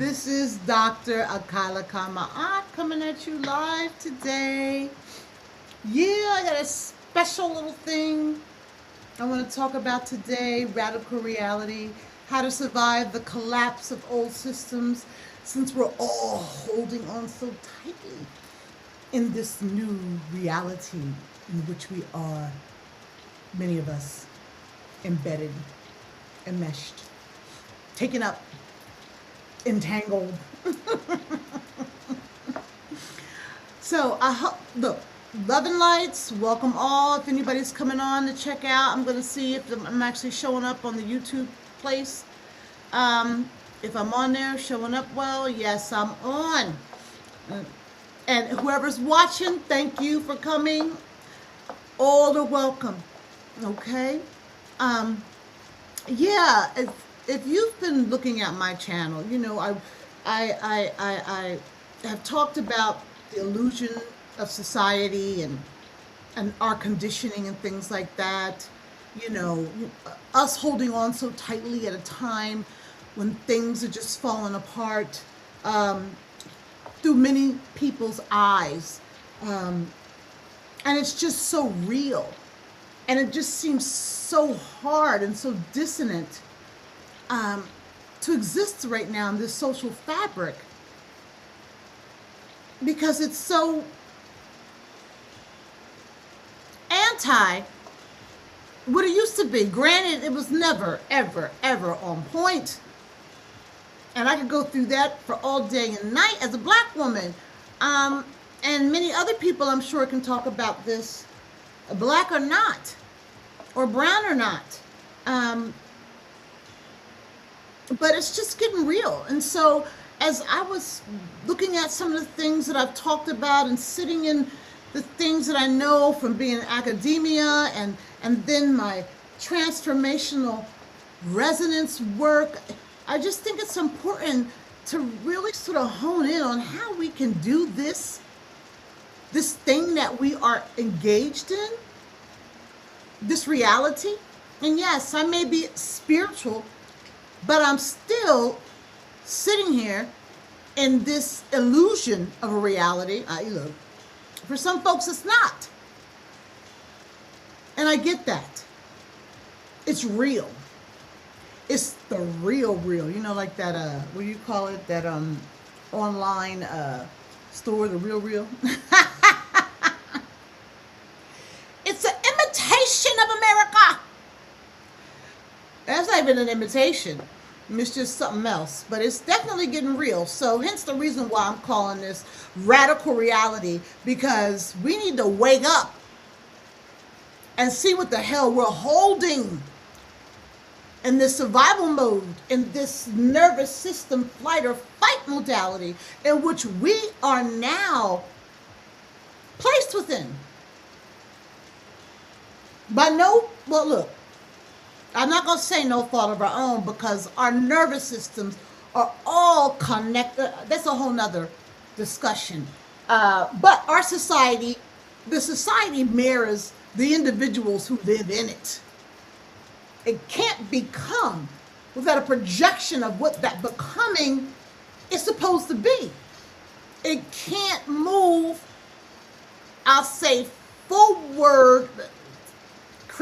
This is Dr. Akala Kama'at coming at you live today. Yeah, I got a special little thing I want to talk about today, radical reality, how to survive the collapse of old systems since we're all holding on so tightly in this new reality in which we are, many of us, embedded, enmeshed, taken up, entangled. So I hope, look, love and lights, welcome all. If anybody's coming on to check out, I'm going to see if I'm actually showing up on the YouTube place. If I'm on there, showing up well, yes, I'm on. And whoever's watching, thank you for coming. All are welcome. Okay? Yeah, if you've been looking at my channel, you know I have talked about the illusion of society and our conditioning and things like that. You know, us holding on so tightly at a time when things are just falling apart through many people's eyes, and it's just so real, and it just seems so hard and so dissonant to exist right now in this social fabric because it's so anti what it used to be. Granted, it was never, ever, ever on point. And I could go through that for all day and night as a black woman. And many other people, I'm sure, can talk about this, black or not, or brown or not. But it's just getting real. And so as I was looking at some of the things that I've talked about and sitting in the things that I know from being in academia and then my transformational resonance work, I just think it's important to really sort of hone in on how we can do this thing that we are engaged in, this reality. And yes, I may be spiritual, but I'm still sitting here in this illusion of a reality. Look, for some folks, it's not. And I get that. It's real. It's the real. You know, like that, what do you call it? That online store, the real. It's an imitation of America. That's not even an imitation. It's just something else. But it's definitely getting real. So hence the reason why I'm calling this radical reality, because we need to wake up and see what the hell we're holding in this survival mode, in this nervous system flight or fight modality in which we are now placed within. Well, look, I'm not going to say no fault of our own, because our nervous systems are all connected. That's a whole nother discussion. But our society, the society mirrors the individuals who live in it. It can't become without a projection of what that becoming is supposed to be. It can't move, I'll say, forward.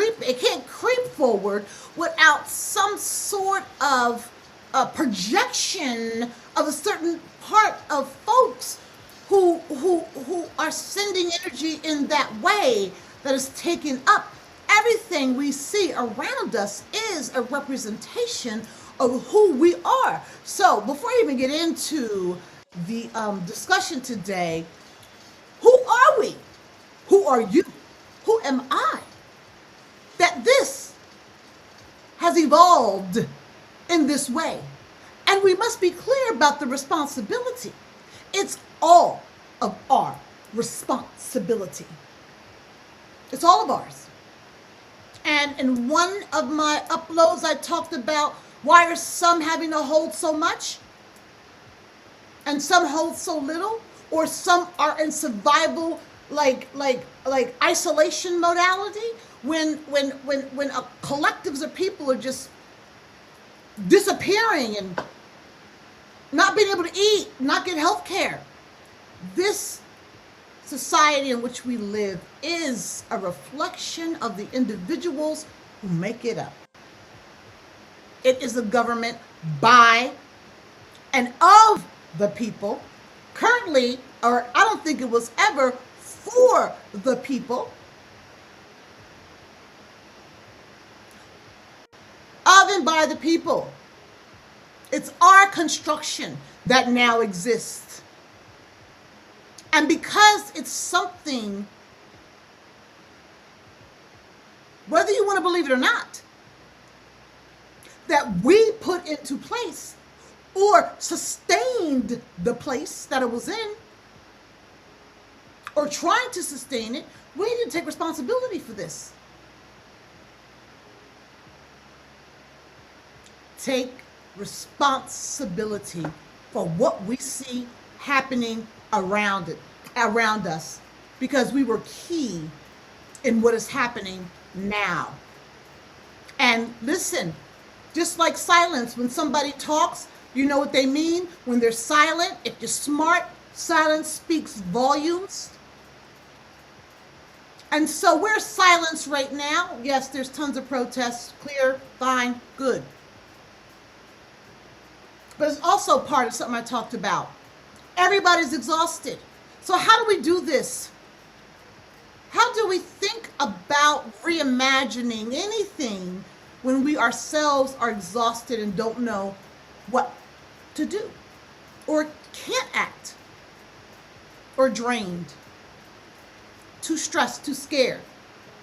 It can't creep forward without some sort of projection of a certain part of folks who are sending energy in that way that is taking up. Everything we see around us is a representation of who we are. So before I even get into the discussion today, who are we? Who are you? Who am I? That this has evolved in this way. And we must be clear about the responsibility. It's all of our responsibility. It's all of ours. And in one of my uploads, I talked about why are some having to hold so much and some hold so little, or some are in survival like isolation modality, when collectives of people are just disappearing and not being able to eat, not get health care. This society in which we live is a reflection of the individuals who make it up. It is a government by and of the people. Currently, or I don't think it was ever for the people. Of and by the people. It's our construction that now exists. And because it's something, whether you want to believe it or not, that we put into place or sustained the place that it was in, or trying to sustain it, we need to take responsibility for this. Take responsibility for what we see happening around us, because we were key in what is happening now. And listen, just like silence, when somebody talks, you know what they mean. When they're silent, if you're smart, silence speaks volumes. And so we're silenced right now. Yes, there's tons of protests. Clear, fine, good. But it's also part of something I talked about. Everybody's exhausted. So how do we do this? How do we think about reimagining anything when we ourselves are exhausted and don't know what to do, or can't act, or drained, too stressed, too scared,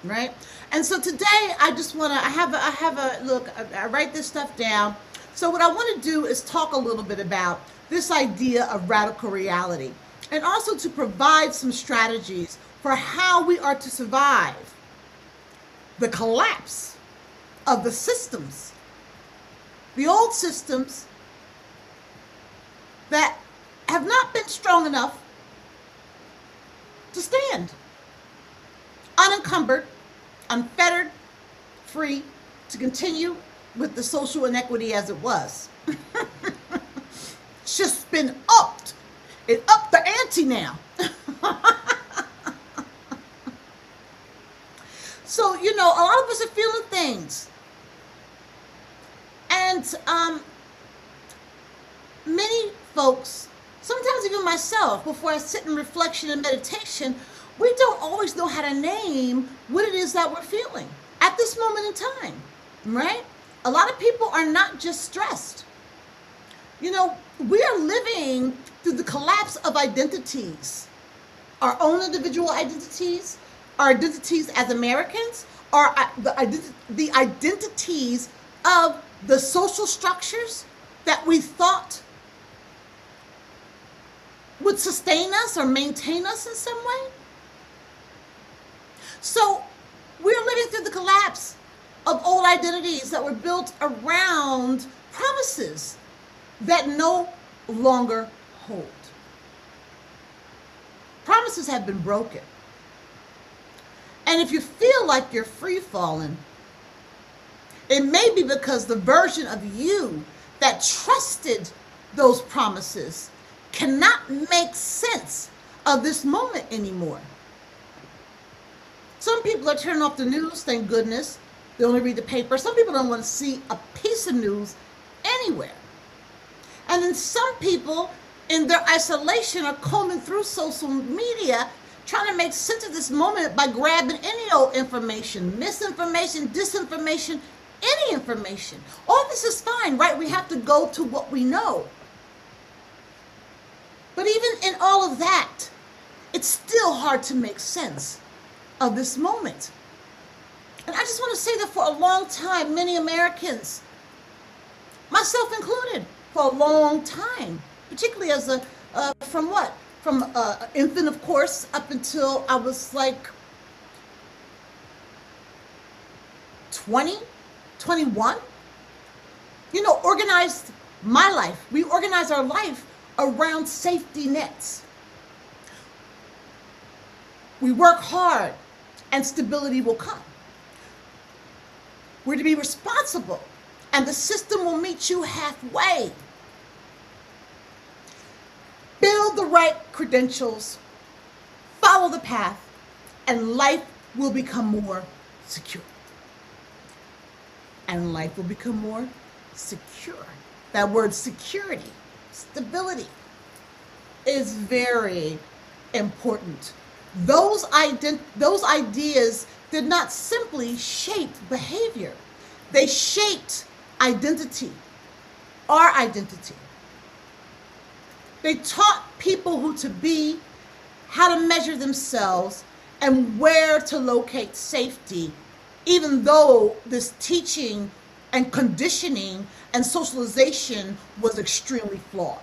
right? And so today I just want to, I have a look, I write this stuff down. So what I want to do is talk a little bit about this idea of radical reality, and also to provide some strategies for how we are to survive the collapse of the systems, the old systems that have not been strong enough to stand unencumbered, unfettered, free, to continue with the social inequity as it was. It's just been upped. It upped the ante now. So, you know, a lot of us are feeling things. And many folks, sometimes even myself, before I sit in reflection and meditation, we don't always know how to name what it is that we're feeling at this moment in time, right? A lot of people are not just stressed. You know, we are living through the collapse of identities, our own individual identities, our identities as Americans, our the identities of the social structures that we thought would sustain us or maintain us in some way. So we're living through the collapse of old identities that were built around promises that no longer hold. Promises have been broken. And if you feel like you're free falling, it may be because the version of you that trusted those promises cannot make sense of this moment anymore. Some people are turning off the news, thank goodness. They only read the paper. Some people don't want to see a piece of news anywhere. And then some people, in their isolation, are combing through social media, trying to make sense of this moment by grabbing any old information, misinformation, disinformation, any information. All this is fine, right? We have to go to what we know. But even in all of that, it's still hard to make sense of this moment. And I just want to say that for a long time, many Americans, myself included, for a long time, particularly as a, from infant, of course, up until I was like 20, 21, you know, organized my life. We organized our life around safety nets. We work hard and stability will come. We're to be responsible and the system will meet you halfway. credentials, follow the path, and life will become more secure. And life will become more secure. That word security, stability, is very important. Those ideas did not simply shape behavior. They shaped identity, our identity. They taught people who to be, how to measure themselves, and where to locate safety, even though this teaching and conditioning and socialization was extremely flawed.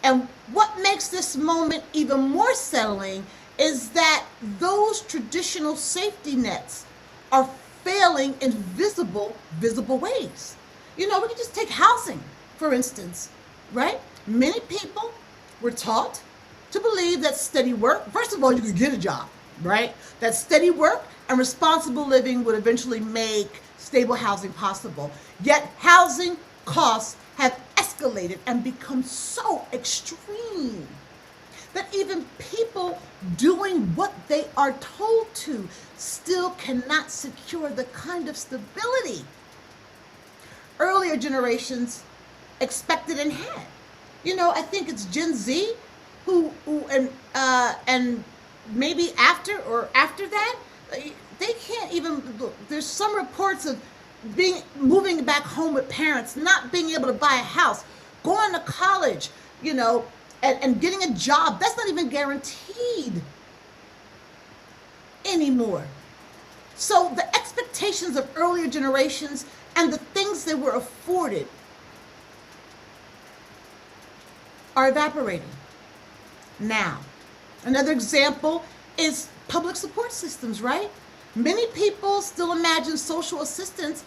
And what makes this moment even more settling is that those traditional safety nets are failing in visible ways. We can just take housing, for instance, right? Many people were taught to believe that steady work, first of all, you could get a job, right? That steady work and responsible living would eventually make stable housing possible. Yet housing costs have escalated and become so extreme that even people doing what they are told to still cannot secure the kind of stability earlier generations expected and had. I think it's Gen Z who and maybe after that, they can't even look. There's some reports of moving back home with parents, not being able to buy a house, going to college, and getting a job. That's not even guaranteed anymore. So the expectations of earlier generations and the things they were afforded are evaporating now. Another example is public support systems, right? Many people still imagine social assistance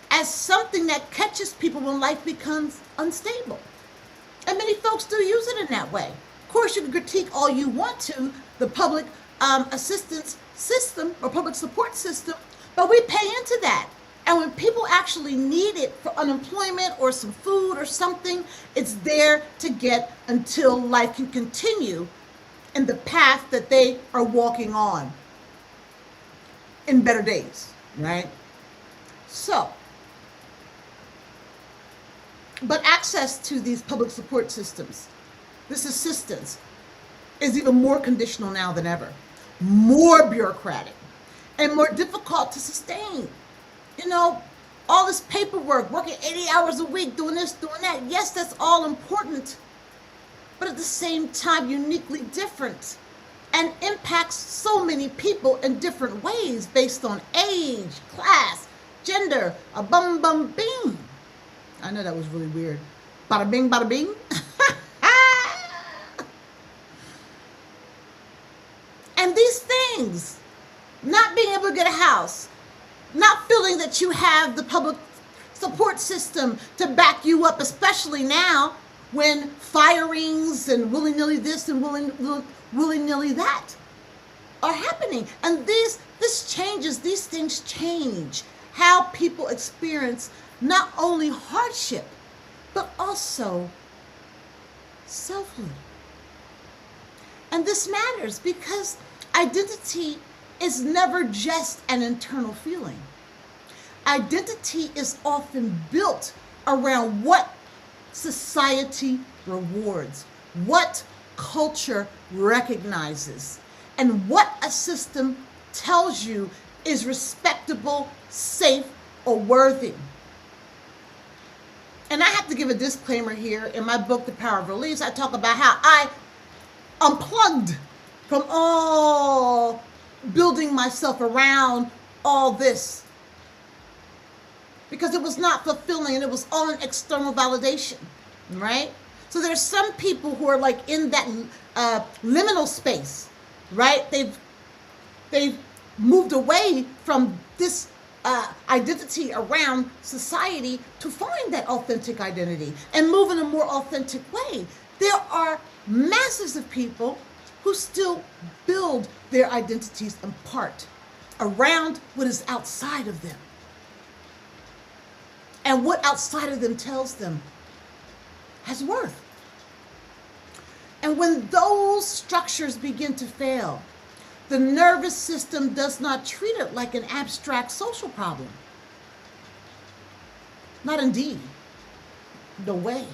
as something that catches people when life becomes unstable. And many folks do use it in that way. Of course, you can critique all you want to the public assistance system or public support system, but we pay into that. And when people actually need it for unemployment or some food or something, it's there to get until life can continue in the path that they are walking on in better days, right? So, but access to these public support systems, this assistance, is even more conditional now than ever, more bureaucratic, and more difficult to sustain. All this paperwork, working 80 hours a week, doing this, doing that. Yes, that's all important, but at the same time, uniquely different and impacts so many people in different ways based on age, class, gender, a bum bum bing. I know that was really weird. Bada bing, bada bing. And these things, not being able to get a house, not feeling that you have the public support system to back you up, especially now when firings and willy-nilly this and willy-nilly that are happening. And these things change how people experience not only hardship, but also selfhood. And this matters because identity is never just an internal feeling. Identity is often built around what society rewards, what culture recognizes, and what a system tells you is respectable, safe, or worthy. And I have to give a disclaimer here. In my book, The Power of Release, I talk about how I unplugged from all building myself around all this because it was not fulfilling and it was all an external validation, right? So there's some people who are like in that liminal space, right? They've moved away from this identity around society to find that authentic identity and move in a more authentic way. There are masses of people who still build their identities in part around what is outside of them and what outside of them tells them has worth. And when those structures begin to fail, the nervous system does not treat it like an abstract social problem. Not indeed. No way.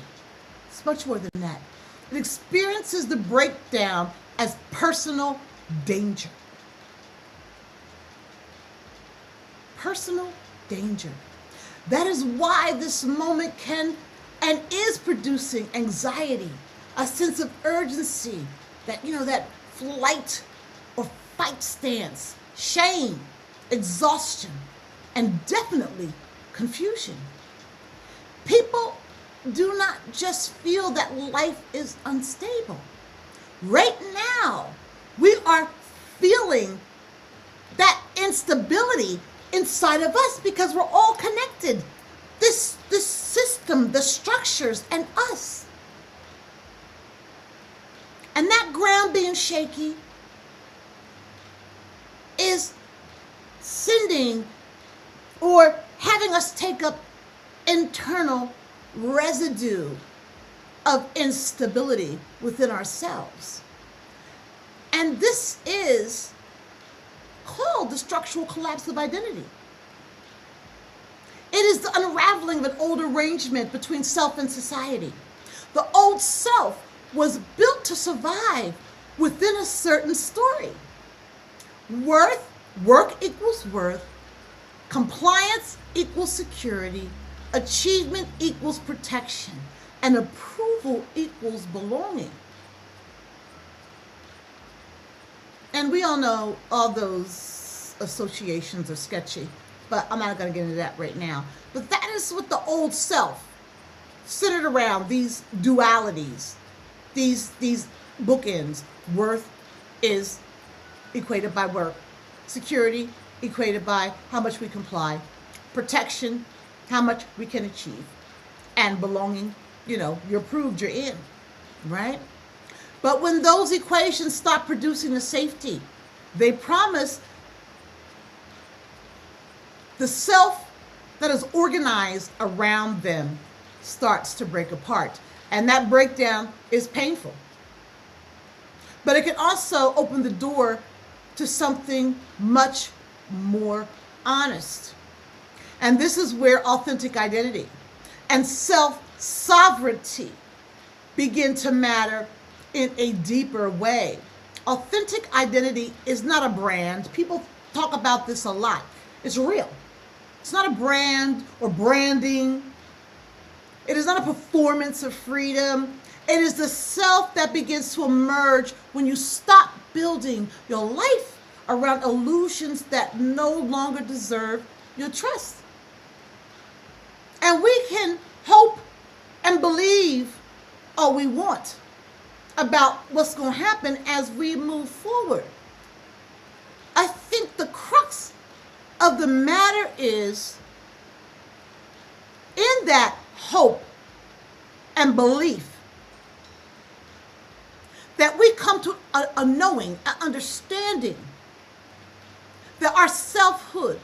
It's much more than that. It experiences the breakdown as personal danger. Personal danger. That is why this moment can and is producing anxiety, a sense of urgency, that flight or fight stance, shame, exhaustion, and definitely confusion. People do not just feel that life is unstable. Right now, we are feeling that instability inside of us because we're all connected. This system, the structures, and us. And that ground being shaky is sending or having us take up internal residue of instability within ourselves. And this is called the structural collapse of identity. It is the unraveling of an old arrangement between self and society. The old self was built to survive within a certain story. Work equals worth, compliance equals security, achievement equals protection, and approval equals belonging. And we all know all those associations are sketchy, but I'm not going to get into that right now. But that is what the old self centered around these dualities, these bookends. Worth is equated by work, security equated by how much we comply, protection, how much we can achieve, and belonging, you're approved, you're in, right? But when those equations stop producing the safety they promise, the self that is organized around them starts to break apart. And that breakdown is painful. But it can also open the door to something much more honest. And this is where authentic identity and self-sovereignty begin to matter in a deeper way. Authentic identity is not a brand. People talk about this a lot. It's real. It's not a brand or branding. It is not a performance of freedom. It is the self that begins to emerge when you stop building your life around illusions that no longer deserve your trust. And we can hope and believe all we want about what's going to happen as we move forward. I think the crux of the matter is in that hope and belief that we come to a knowing, an understanding that our selfhood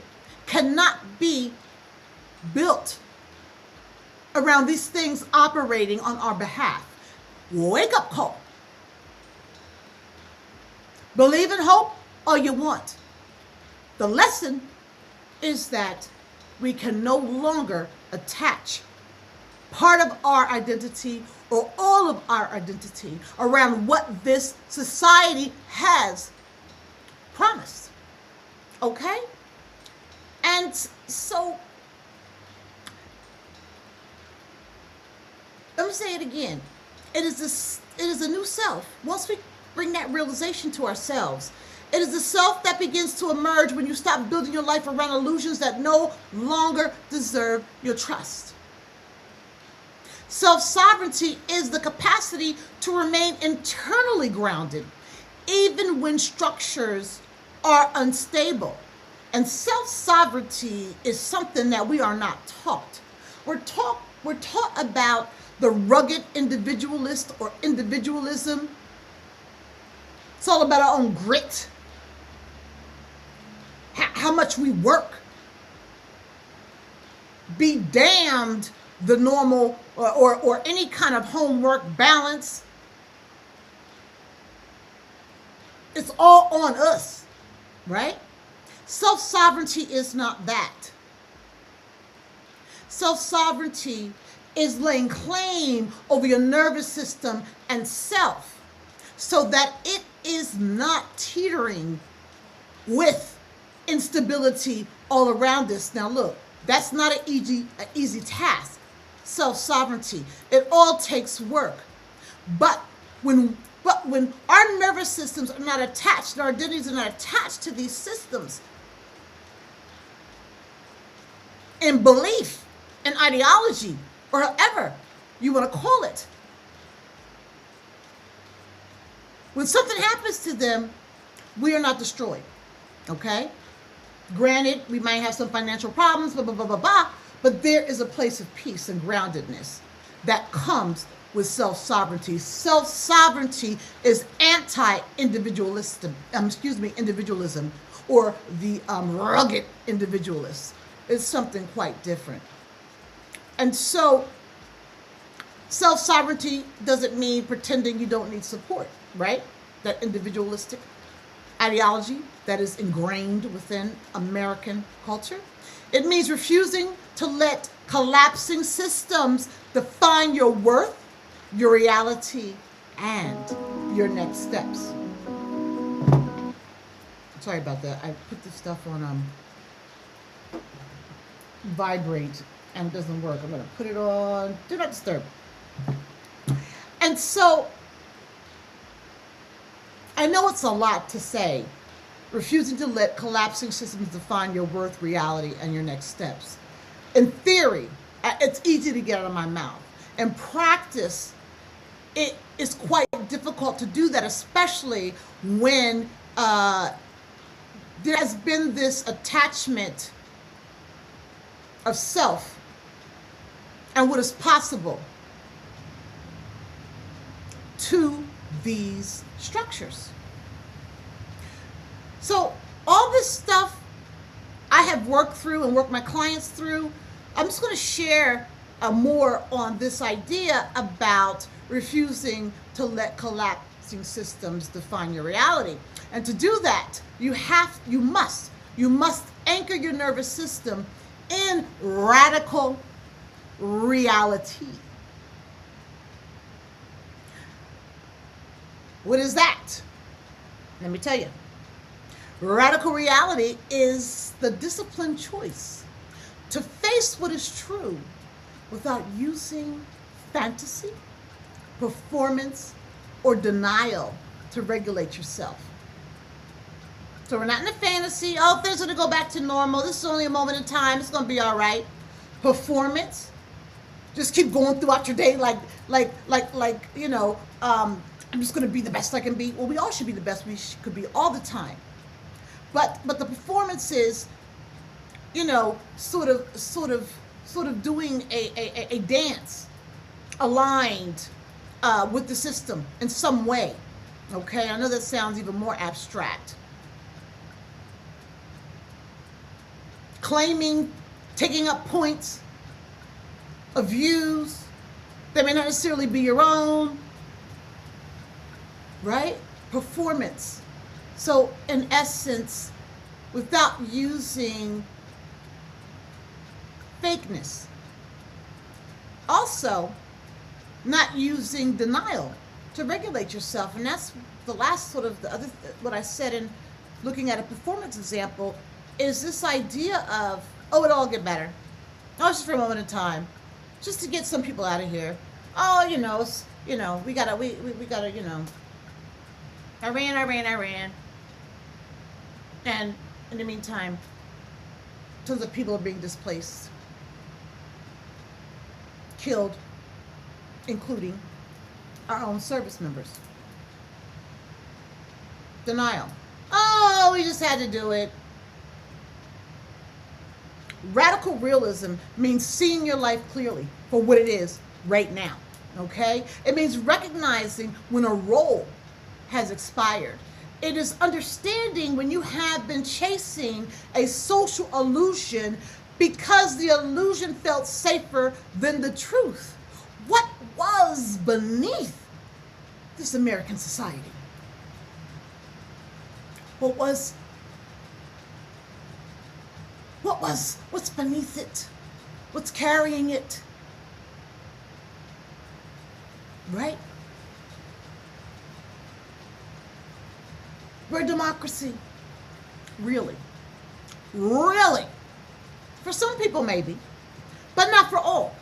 cannot be built around these things operating on our behalf. Wake up call. Believe in hope all you want. The lesson is that we can no longer attach part of our identity or all of our identity around what this society has promised. Okay? And so, let me say it again. It is a new self. Once we bring that realization to ourselves, it is the self that begins to emerge when you stop building your life around illusions that no longer deserve your trust. Self-sovereignty is the capacity to remain internally grounded, even when structures are unstable. And self-sovereignty is something that we are not taught. We're taught about the rugged individualist or individualism. It's all about our own grit, how much we work. Be damned the normal or any kind of homework balance. it's all on us, right? Self-sovereignty is not that. Self-sovereignty is laying claim over your nervous system and self so that it is not teetering with instability all around us. Now look, that's not an easy task. Self-sovereignty. It all takes work. But when our nervous systems are not attached, and our identities are not attached to these systems, in belief, in ideology, or however you want to call it, when something happens to them, we are not destroyed. Okay? Granted, we might have some financial problems, blah, blah, blah, blah, blah, but there is a place of peace and groundedness that comes with self-sovereignty. Self-sovereignty is anti-individualism, individualism, or the rugged individualist. It's something quite different. And so, self-sovereignty doesn't mean pretending you don't need support, right? That individualistic ideology that is ingrained within American culture. It means refusing to let collapsing systems define your worth, your reality, and your next steps. Sorry about that. I put this stuff on vibrate and it doesn't work. I'm going to put it on do not disturb. And so I know it's a lot to say, refusing to let collapsing systems define your worth, reality, and your next steps. In theory, it's easy to get out of my mouth. In practice, it is quite difficult to do that, especially when there has been this attachment of self and what is possible to these structures. So all this stuff I have worked through and worked my clients through, I'm just going to share more on this idea about refusing to let collapsing systems define your reality. And to do that, you must anchor your nervous system in radical reality. What is that? Let me tell you. Radical reality is the disciplined choice to face what is true without using fantasy, performance, or denial to regulate yourself. So we're not in a fantasy, oh, things are going to go back to normal, this is only a moment in time, it's going to be all right. Performance, just keep going throughout your day like you know, I'm just going to be the best I can be. Well, we all should be the best we could be all the time. But the performance is, you know, sort of doing a dance aligned with the system in some way. Okay, I know that sounds even more abstract. Claiming, taking up points of views that may not necessarily be your own, right? Performance. So in essence, without using fakeness. Also, not using denial to regulate yourself. And that's the last sort of the other, what I said in looking at a performance example, is this idea of, oh, it'll all get better. Oh, it's just for a moment in time. Just to get some people out of here. Oh, you know, we gotta, you know, I ran. And in the meantime, tons of people are being displaced, killed, including our own service members. Denial. Oh, we just had to do it. Radical realism means seeing your life clearly for what it is right now, okay? It means recognizing when a role has expired. It is understanding when you have been chasing a social illusion because the illusion felt safer than the truth. What was beneath this American society? what's beneath it? What's carrying it? Right? We're a democracy. Really. Really. For some people, maybe, but not for all.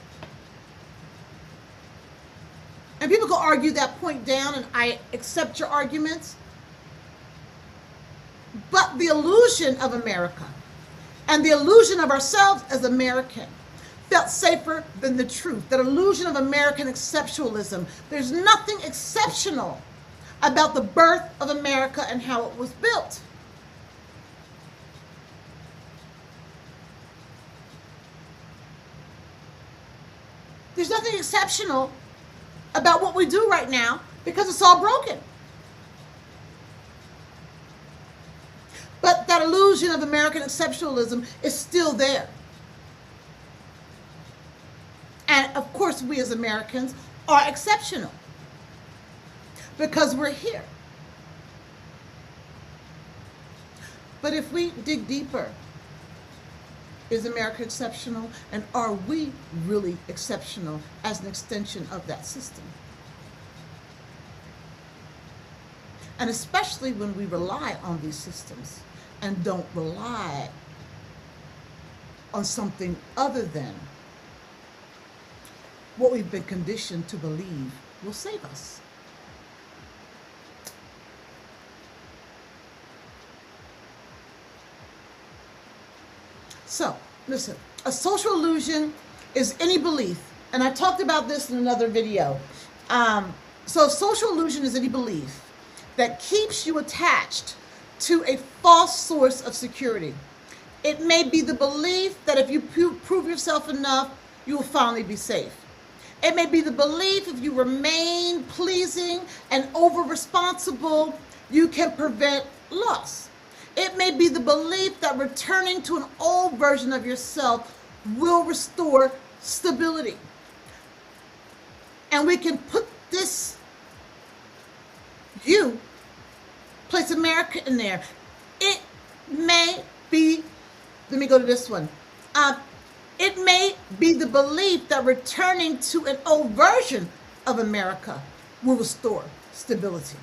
And people can argue that point down, and I accept your arguments. But the illusion of America and the illusion of ourselves as American felt safer than the truth. That illusion of American exceptionalism. There's nothing exceptional about the birth of America and how it was built. There's nothing exceptional about what we do right now because it's all broken. But that illusion of American exceptionalism is still there. And of course, we as Americans are exceptional because we're here. But if we dig deeper, is America exceptional? And are we really exceptional as an extension of that system? And especially when we rely on these systems and don't rely on something other than what we've been conditioned to believe will save us. So, listen, a social illusion is any belief, and I talked about this in another video. So, social illusion is any belief that keeps you attached to a false source of security. It may be the belief that if you prove yourself enough, you will finally be safe. It may be the belief if you remain pleasing and over-responsible, you can prevent loss. It may be the belief that returning to an old version of yourself will restore stability. And we can put this place America in there. It may be, let me go to this one. It may be the belief that returning to an old version of America will restore stability.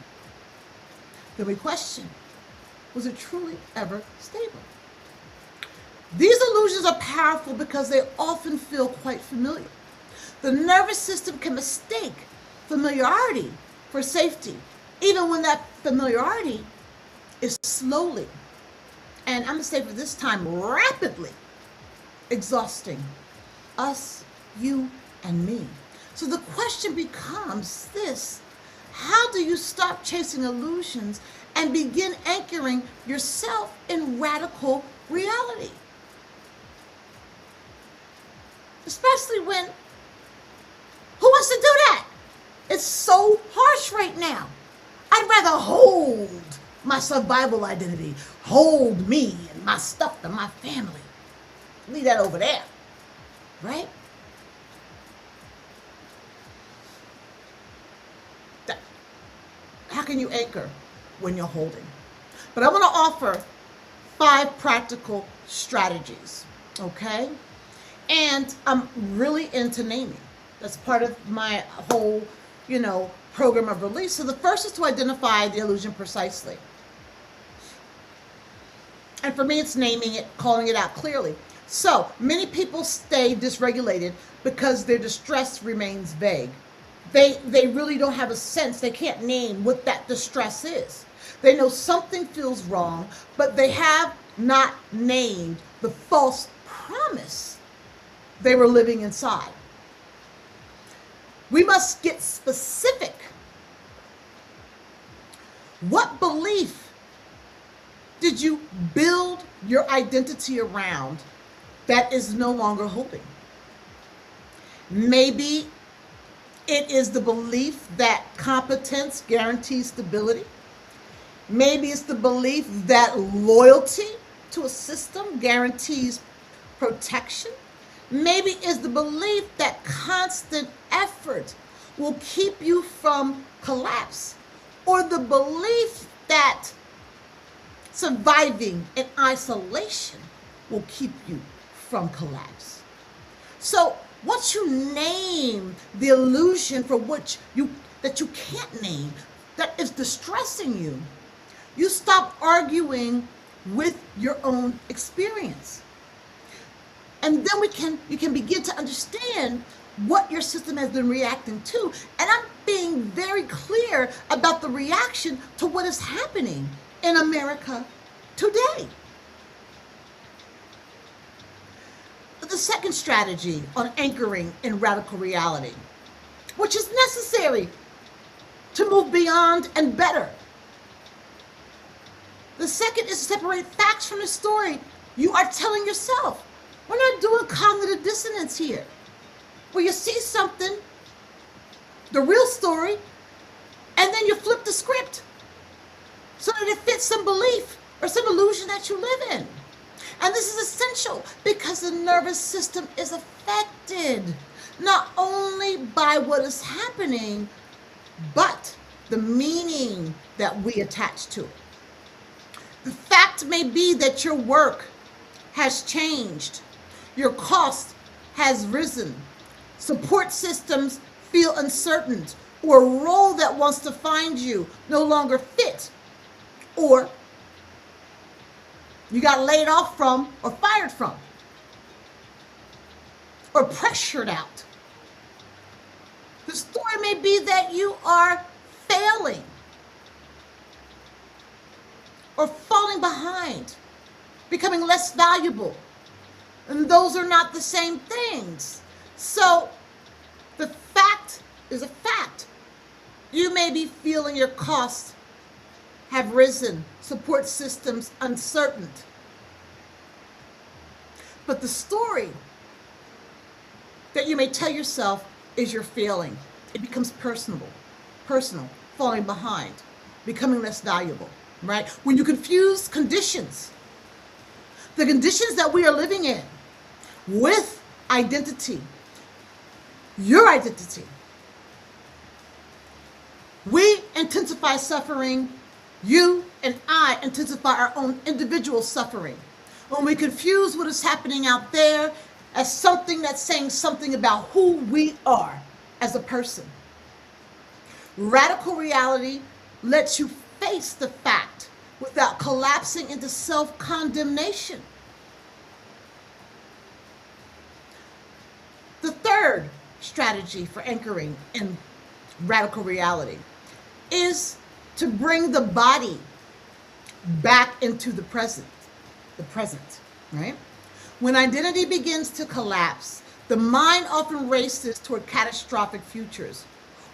Then we question, was it truly ever stable? These illusions are powerful because they often feel quite familiar. The nervous system can mistake familiarity for safety, even when that familiarity is slowly, and I'm going to say for this time, rapidly exhausting us, you, and me. So the question becomes this: how do you stop chasing illusions and begin anchoring yourself in radical reality? Especially when, who wants to do that? It's so harsh right now. I'd rather hold my survival identity, hold me and my stuff and my family. Leave that over there, right? How can you anchor when you're holding? But I want to offer 5 practical strategies, okay? And I'm really into naming. That's part of my whole, program of release. So the first is to identify the illusion precisely. And for me, it's naming it, calling it out clearly. So many people stay dysregulated because their distress remains vague. They really don't have a sense. They can't name what that distress is. They know something feels wrong, but they have not named the false promise they were living inside. We must get specific. What belief did you build your identity around that is no longer holding? Maybe it is the belief that competence guarantees stability. Maybe it's the belief that loyalty to a system guarantees protection. Maybe it's the belief that constant effort will keep you from collapse. Or the belief that Surviving in isolation will keep you from collapse. So once you name the illusion for which you can't name, that is distressing you, you stop arguing with your own experience. And then you can begin to understand what your system has been reacting to. And I'm being very clear about the reaction to what is happening in America today. The second strategy on anchoring in radical reality, which is necessary to move beyond and better. The second is to separate facts from the story you are telling yourself. We're not doing cognitive dissonance here, where you see something, the real story, and then you flip the script so that it fits some belief or some illusion that you live in. And this is essential because the nervous system is affected not only by what is happening, but the meaning that we attach to it. The fact may be that your work has changed, your cost has risen, support systems feel uncertain, or a role that wants to find you no longer fit, or you got laid off from or fired from, or pressured out. The story may be that you are failing or falling behind, becoming less valuable. And those are not the same things. So the fact is a fact. You may be feeling your costs have risen, support systems uncertain. But the story that you may tell yourself is you're failing. It becomes personal, falling behind, becoming less valuable, right? When you confuse conditions, the conditions that we are living in, with identity, your identity, we intensify suffering. You and I intensify our own individual suffering. When we confuse what is happening out there as something that's saying something about who we are as a person. Radical reality lets you face the fact without collapsing into self-condemnation. The third strategy for anchoring in radical reality is to bring the body back into the present, right? When identity begins to collapse, the mind often races toward catastrophic futures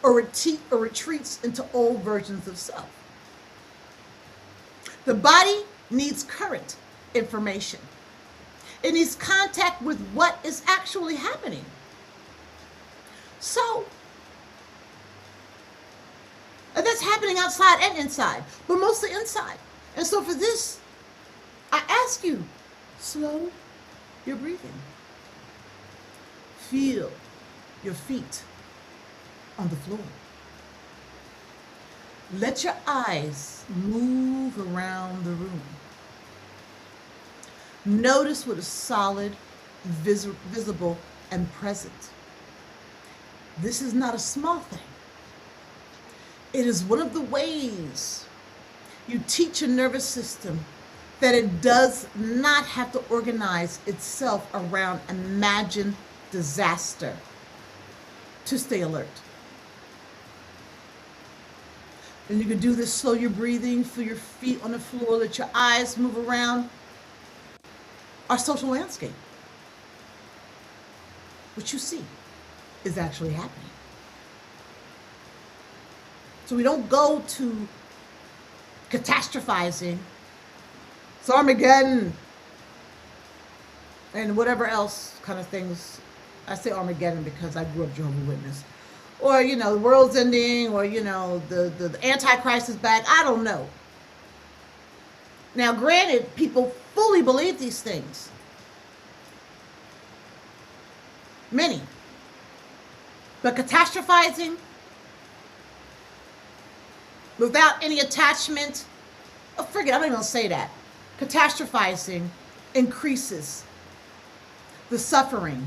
or retreats into old versions of self. The body needs current information. It needs contact with what is actually happening. So, and that's happening outside and inside, but mostly inside. And so for this, I ask you, slow your breathing. Feel your feet on the floor. Let your eyes move around the room. Notice what is solid, visible, and present. This is not a small thing. It is one of the ways you teach your nervous system that it does not have to organize itself around imagined disaster to stay alert. And you can do this, slow your breathing, feel your feet on the floor, let your eyes move around our social landscape. What you see is actually happening. So we don't go to catastrophizing. It's Armageddon and whatever else kind of things. I say Armageddon because I grew up Jehovah's Witness. Or, the world's ending, or, the Antichrist is back. I don't know. Now, granted, people fully believe these things. Many. But catastrophizing without any attachment forget, I'm not even going to say that. Catastrophizing increases the suffering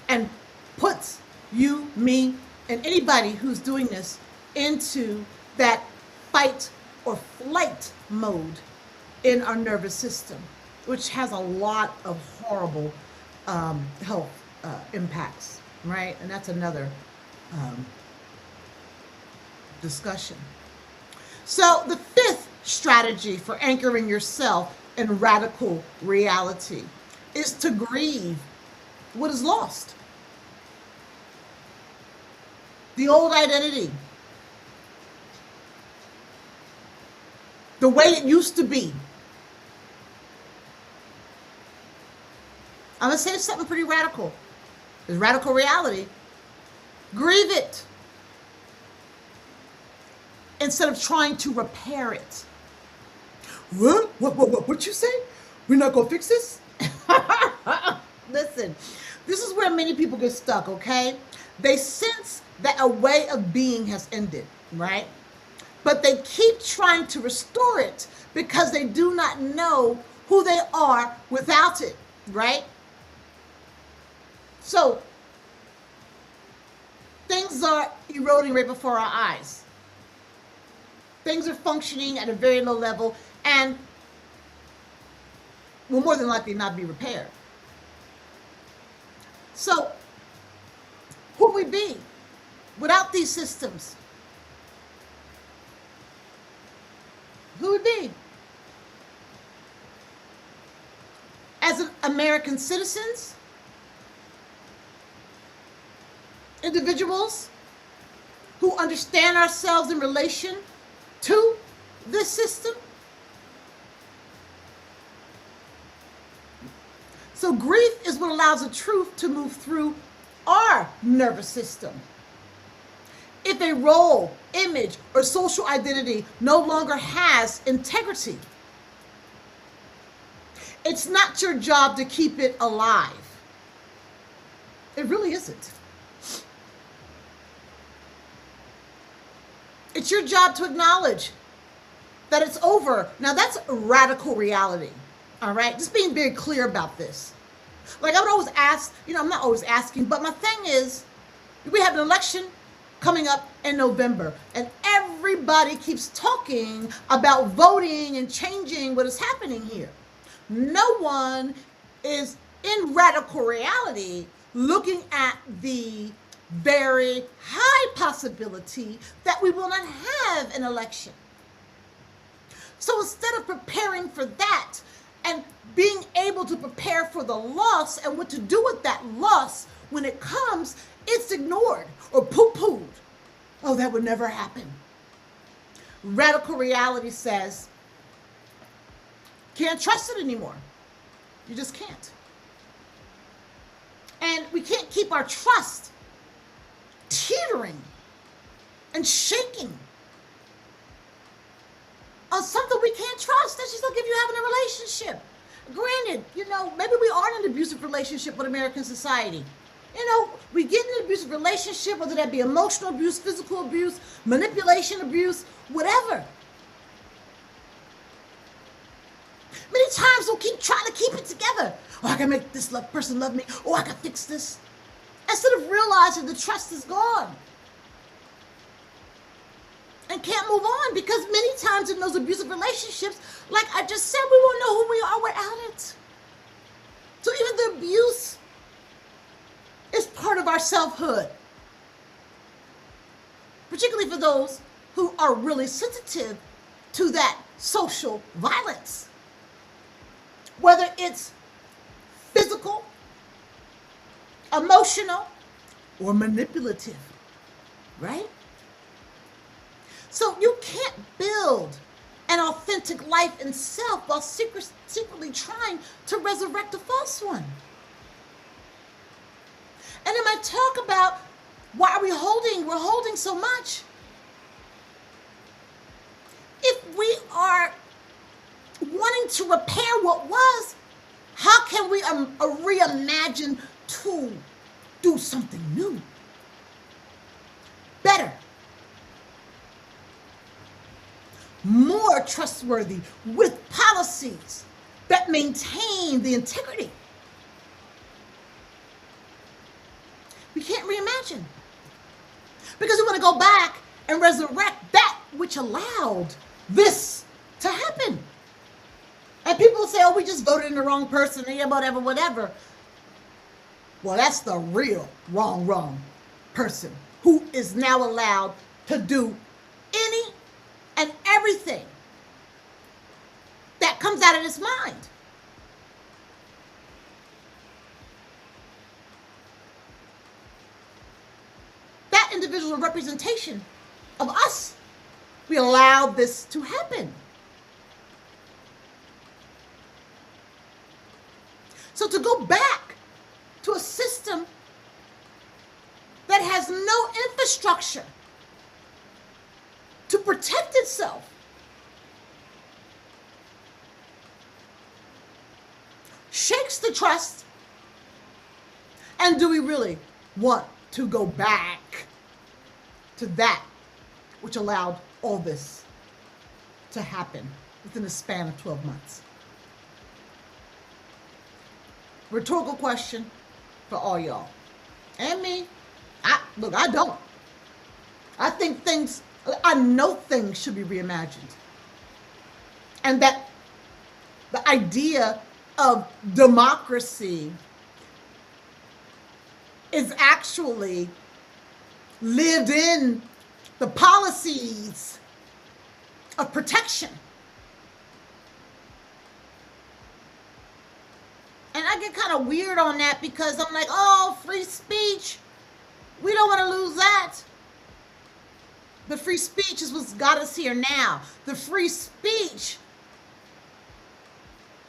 and puts you, me, and anybody who's doing this into that fight or flight mode in our nervous system, which has a lot of horrible health impacts, right? And that's another discussion. So the fifth strategy for anchoring yourself in radical reality is to grieve what is lost. The old identity, the way it used to be. I'm going to say something pretty radical. It's radical reality. Grieve it instead of trying to repair it. What you say? We're not going to fix this? Listen, this is where many people get stuck, okay? They sense that a way of being has ended, right? But they keep trying to restore it because they do not know who they are without it, right? So things are eroding right before our eyes. Things are functioning at a very low level and will more than likely not be repaired. So who would we be without these systems? Who would be? As American citizens, individuals who understand ourselves in relation to this system. So grief is what allows the truth to move through our nervous system. If a role, image, or social identity no longer has integrity, it's not your job to keep it alive. It really isn't. It's your job to acknowledge that it's over. Now that's radical reality, all right? Just being very clear about this. Like I would always ask, I'm not always asking, but my thing is, we have an election coming up in November, and everybody keeps talking about voting and changing what is happening here. No one is in radical reality looking at the very high possibility that we will not have an election. So instead of preparing for that and being able to prepare for the loss and what to do with that loss when it comes, it's ignored or poo-pooed. Oh, that would never happen. Radical reality says, can't trust it anymore. You just can't. And we can't keep our trust teetering and shaking on something we can't trust. That's just like if you're having a relationship. Granted, maybe we are in an abusive relationship with American society. We get in an abusive relationship, whether that be emotional abuse, physical abuse, manipulation abuse, whatever. Many times we'll keep trying to keep it together. Oh, I can make this person love me. Oh, I can fix this. Instead of realizing the trust is gone. And can't move on because many times in those abusive relationships, like I just said, we won't know who we are without it. So even the abuse is part of our selfhood. Particularly for those who are really sensitive to that social violence. Whether it's physical, emotional, or manipulative, right? So you can't build an authentic life in self while secretly trying to resurrect a false one. And then I talk about why we're holding so much. If we are wanting to repair what was, how can we reimagine to do something new, better, more trustworthy with policies that maintain the integrity. We can't reimagine because we want to go back and resurrect that which allowed this to happen. And people say, oh, we just voted in the wrong person, yeah, whatever, whatever. Well, that's the real wrong person who is now allowed to do any and everything that comes out of his mind. That individual representation of us, we allowed this to happen. So to go back to a system that has no infrastructure to protect itself shakes the trust. And do we really want to go back to that which allowed all this to happen within a span of 12 months? Rhetorical question for all y'all and me. I don't. I know things should be reimagined. And that the idea of democracy is actually lived in the policies of protection. And I get kind of weird on that because I'm like, oh, free speech. We don't want to lose that. The free speech is what's got us here now. The free speech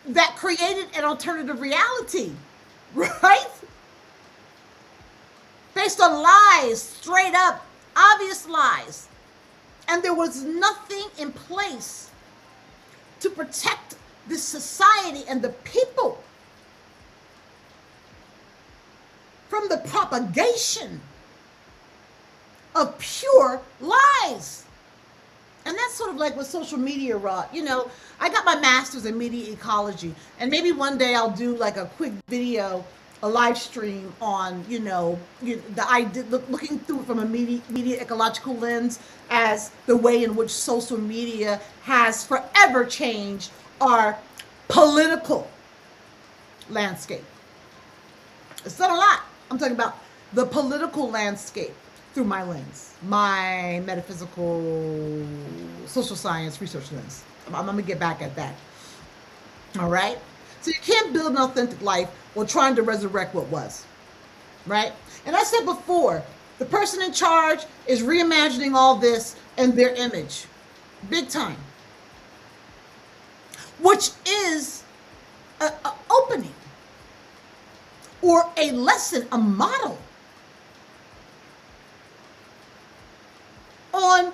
that created an alternative reality, right? Based on lies, straight up, obvious lies. And there was nothing in place to protect this society and the people from the propagation of pure lies. And that's sort of like what social media wrought. You know, I got my master's in media ecology, and maybe one day I'll do like a quick video, a live stream on, the idea, looking through it from a media ecological lens as the way in which social media has forever changed our political landscape. It's not a lot. I'm talking about the political landscape through my lens, my metaphysical, social science research lens. I'm going to get back at that. All right? So you can't build an authentic life while trying to resurrect what was. Right? And I said before, the person in charge is reimagining all this in their image. Big time. Which is an opening or a lesson, a model on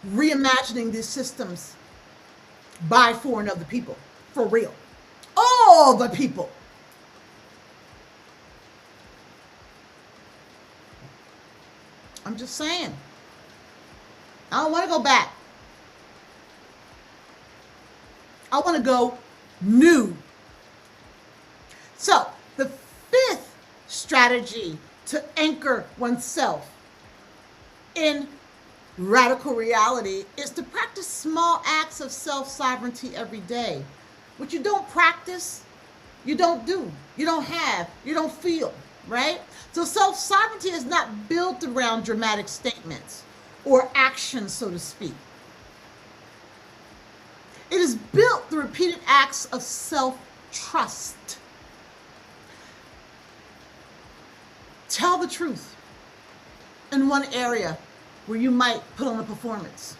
reimagining these systems by, for, and of the people. For real. All the people. I'm just saying. I don't want to go back. I want to go new. So, the fifth strategy to anchor oneself in radical reality is to practice small acts of self-sovereignty every day. What you don't practice, you don't do, you don't have, you don't feel, right? So self-sovereignty is not built around dramatic statements or actions, so to speak. It is built through repeated acts of self-trust. Tell the truth in one area where you might put on a performance.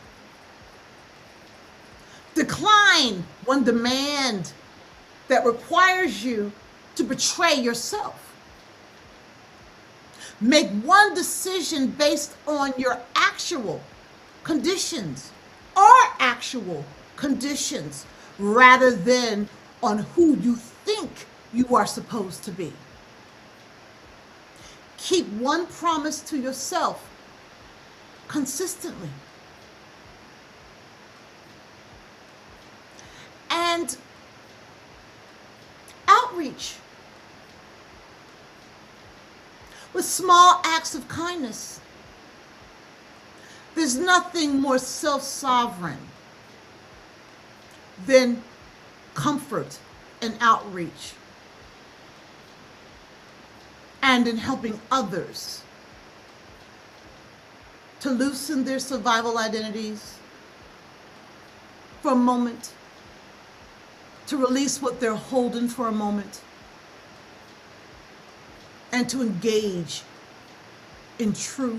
Decline one demand that requires you to betray yourself. Make one decision based on your actual conditions rather than on who you think you are supposed to be. Keep one promise to yourself consistently. And outreach with small acts of kindness. There's nothing more self-sovereign than comfort and outreach and in helping others to loosen their survival identities for a moment, to release what they're holding for a moment, and to engage in true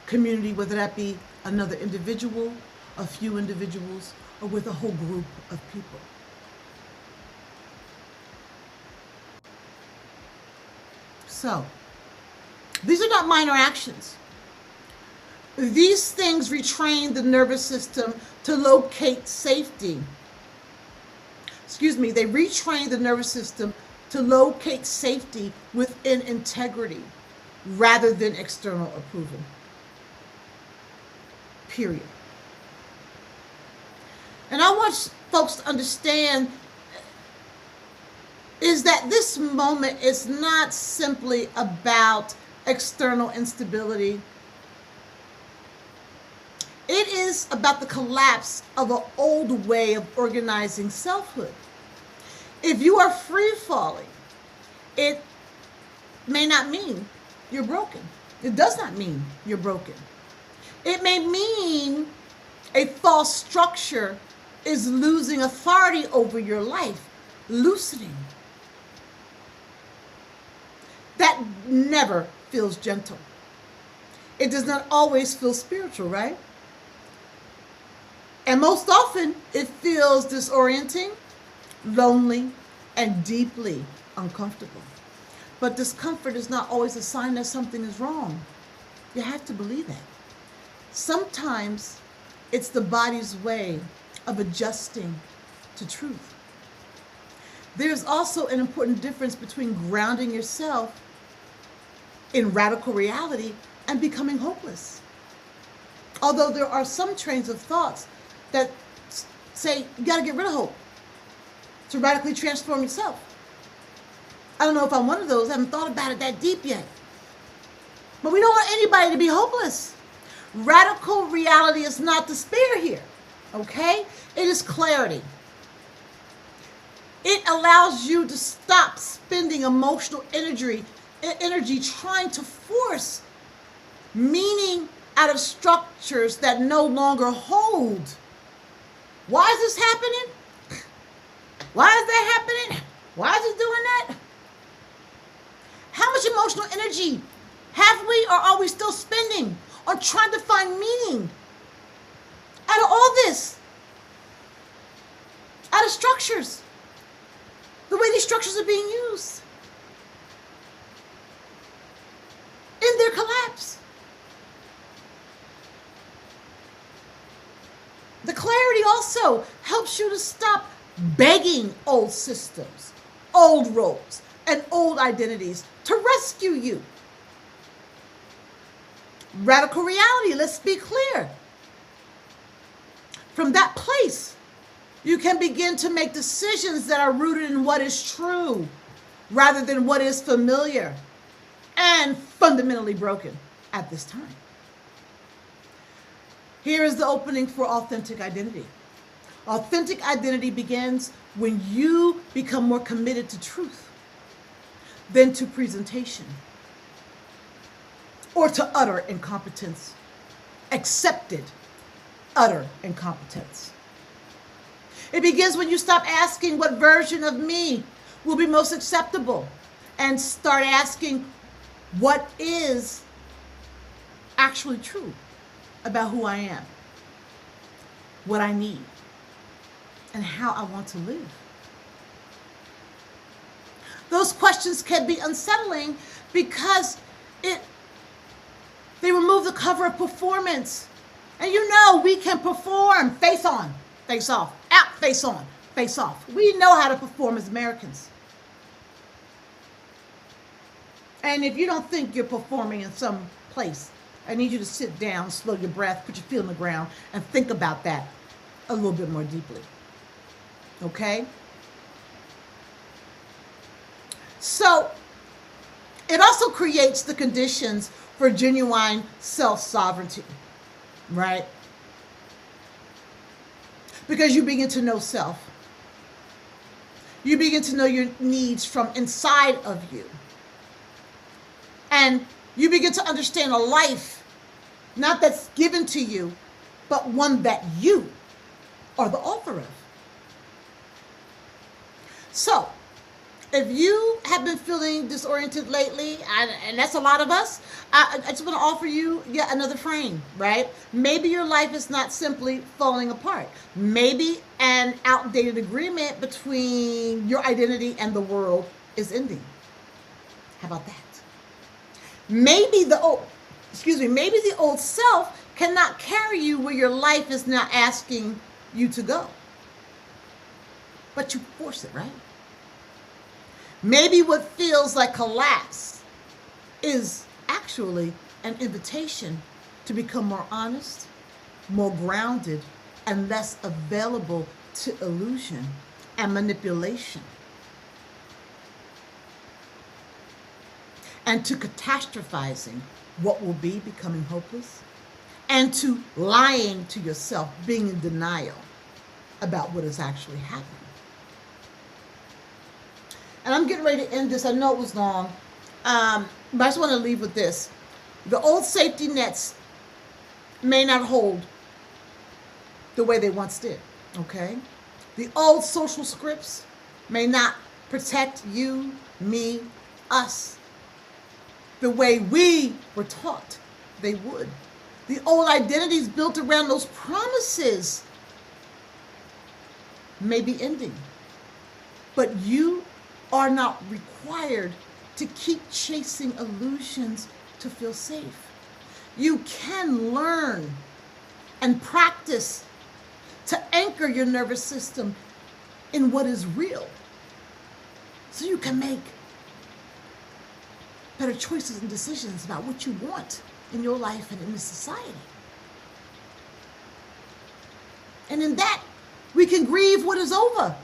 community, whether that be another individual, a few individuals, or with a whole group of people. So, these are not minor actions. These things retrain the nervous system to locate safety. They retrain the nervous system to locate safety within integrity rather than external approval. Period. And I want folks to understand is that this moment is not simply about external instability. It is about the collapse of an old way of organizing selfhood. If you are free falling, it may not mean you're broken. It does not mean you're broken. It may mean a false structure is losing authority over your life, loosening. That never feels gentle. It does not always feel spiritual, right? And most often, it feels disorienting, lonely, and deeply uncomfortable. But discomfort is not always a sign that something is wrong. You have to believe that. Sometimes it's the body's way of adjusting to truth. There's also an important difference between grounding yourself in radical reality and becoming hopeless. Although there are some trains of thoughts that say you got to get rid of hope to radically transform yourself. I don't know if I'm one of those. I haven't thought about it that deep yet. But we don't want anybody to be hopeless. Radical reality is not despair here, okay? It is clarity. It allows you to stop spending emotional energy trying to force meaning out of structures that no longer hold. Why is this happening? Why is that happening? Why is it doing that? How much emotional energy have we or are we still spending on trying to find meaning out of all this? Out of structures. The way these structures are being used. In their collapse. The clarity also helps you to stop begging old systems, old roles, and old identities to rescue you. Radical reality, let's be clear. From that place, you can begin to make decisions that are rooted in what is true rather than what is familiar and fundamentally broken at this time. Here is the opening for authentic identity. Authentic identity begins when you become more committed to truth than to presentation or to utter incompetence. Accepted utter incompetence. It begins when you stop asking what version of me will be most acceptable and start asking what is actually true about who I am, what I need, and how I want to live. Those questions can be unsettling because they remove the cover of performance. And you know we can perform face on, face off, out, face on, face off. We know how to perform as Americans. And if you don't think you're performing in some place, I need you to sit down, slow your breath, put your feet on the ground, and think about that a little bit more deeply. Okay? So it also creates the conditions for genuine self-sovereignty, right? Because you begin to know self. You begin to know your needs from inside of you. And you begin to understand a life, not that's given to you, but one that you are the author of. So, if you have been feeling disoriented lately, and that's a lot of us, I just want to offer you yet another frame, right? Maybe your life is not simply falling apart. Maybe an outdated agreement between your identity and the world is ending. How about that? Maybe maybe the old self cannot carry you where your life is now asking you to go. But you force it, right? Maybe what feels like collapse is actually an invitation to become more honest, more grounded, and less available to illusion and manipulation, and to catastrophizing what will be becoming hopeless, and to lying to yourself, being in denial about what is actually happening. And I'm getting ready to end this. I know it was long, but I just want to leave with this. The old safety nets may not hold the way they once did, okay? The old social scripts may not protect you, me, us, the way we were taught they would. The old identities built around those promises may be ending. But you are not required to keep chasing illusions to feel safe. You can learn and practice to anchor your nervous system in what is real, so you can make better choices and decisions about what you want in your life and in this society. And in that, we can grieve what is over.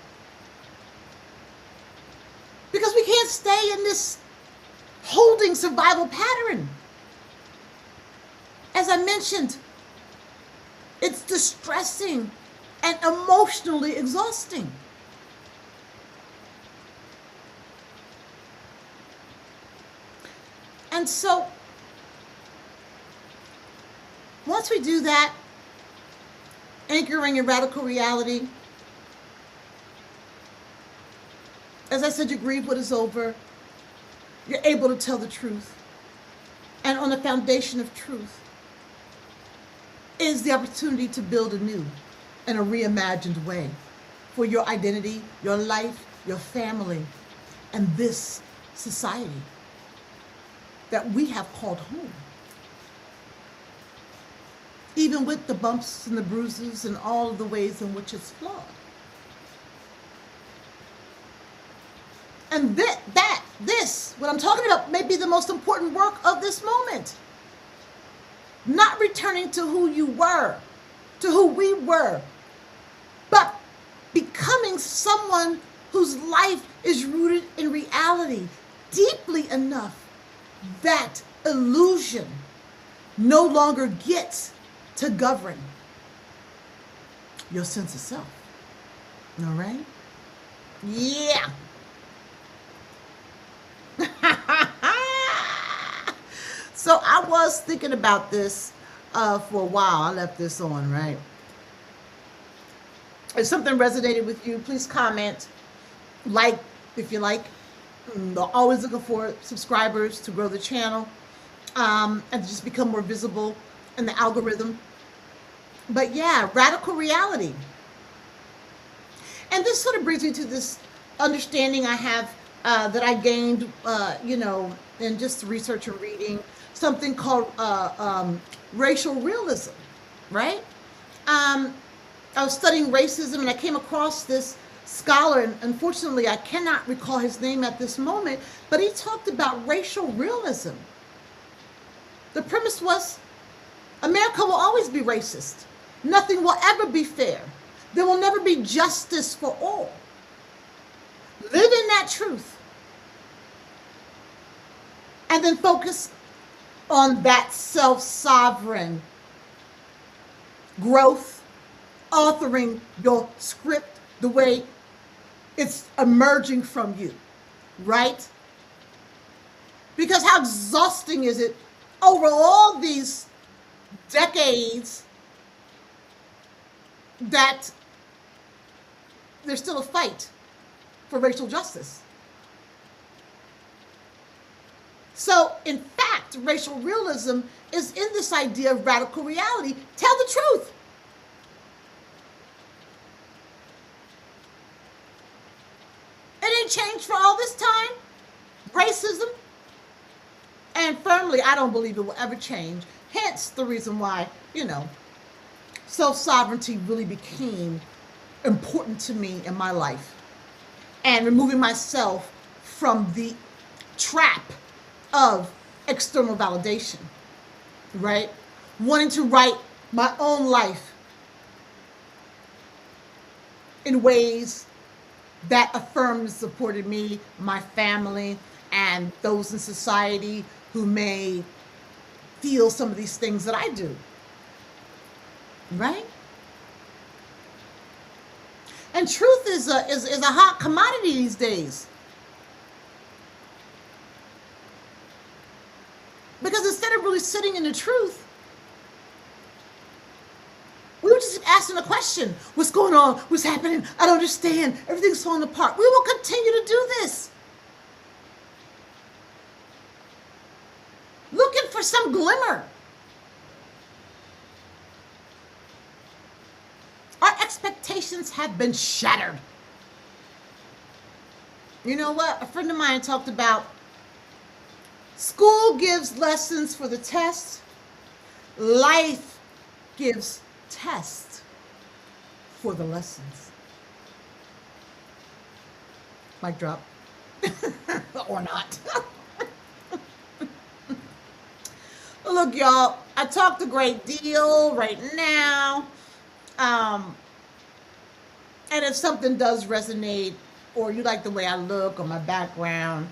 Because we can't stay in this holding survival pattern. As I mentioned, it's distressing and emotionally exhausting. And so, once we do that, anchoring in radical reality, as I said, you grieve what is over. You're able to tell the truth. And on the foundation of truth is the opportunity to build anew in a reimagined way for your identity, your life, your family, and this society that we have called home. Even with the bumps and the bruises and all of the ways in which it's flawed. And this, what I'm talking about, may be the most important work of this moment. Not returning to who you were, to who we were, but becoming someone whose life is rooted in reality deeply enough that illusion no longer gets to govern your sense of self. All right? Yeah. So I was thinking about this for a while. I left this on, right? If something resonated with you, please comment, like if you like. Always looking for subscribers to grow the channel and to just become more visible in the algorithm. But yeah, radical reality. And this sort of brings me to this understanding I have that I gained, in just research and reading, something called racial realism, right? I was studying racism and I came across this scholar, and unfortunately I cannot recall his name at this moment, but he talked about racial realism. The premise was America will always be racist. Nothing will ever be fair. there will never be justice for all. Live in that truth. And then focus on that self-sovereign growth, authoring your script the way it's emerging from you, right? Because how exhausting is it over all these decades that there's still a fight for racial justice. So, in fact, racial realism is in this idea of radical reality. Tell the truth. It ain't changed for all this time. Racism. And firmly, I don't believe it will ever change. Hence the reason why, self-sovereignty really became important to me in my life. And removing myself from the trap of external validation, right? Wanting to write my own life in ways that affirmed and supported me, my family, and those in society who may feel some of these things that I do, right? And truth is a hot commodity these days. Because instead of really sitting in the truth, we were just asking a question. What's going on? What's happening? I don't understand. Everything's falling apart. We will continue to do this. Looking for some glimmer. Our expectations have been shattered. You know what? A friend of mine talked about school gives lessons for the test. Life gives tests for the lessons. Mic drop. Or not. Look, y'all, I talked a great deal right now. And if something does resonate, or you like the way I look or my background,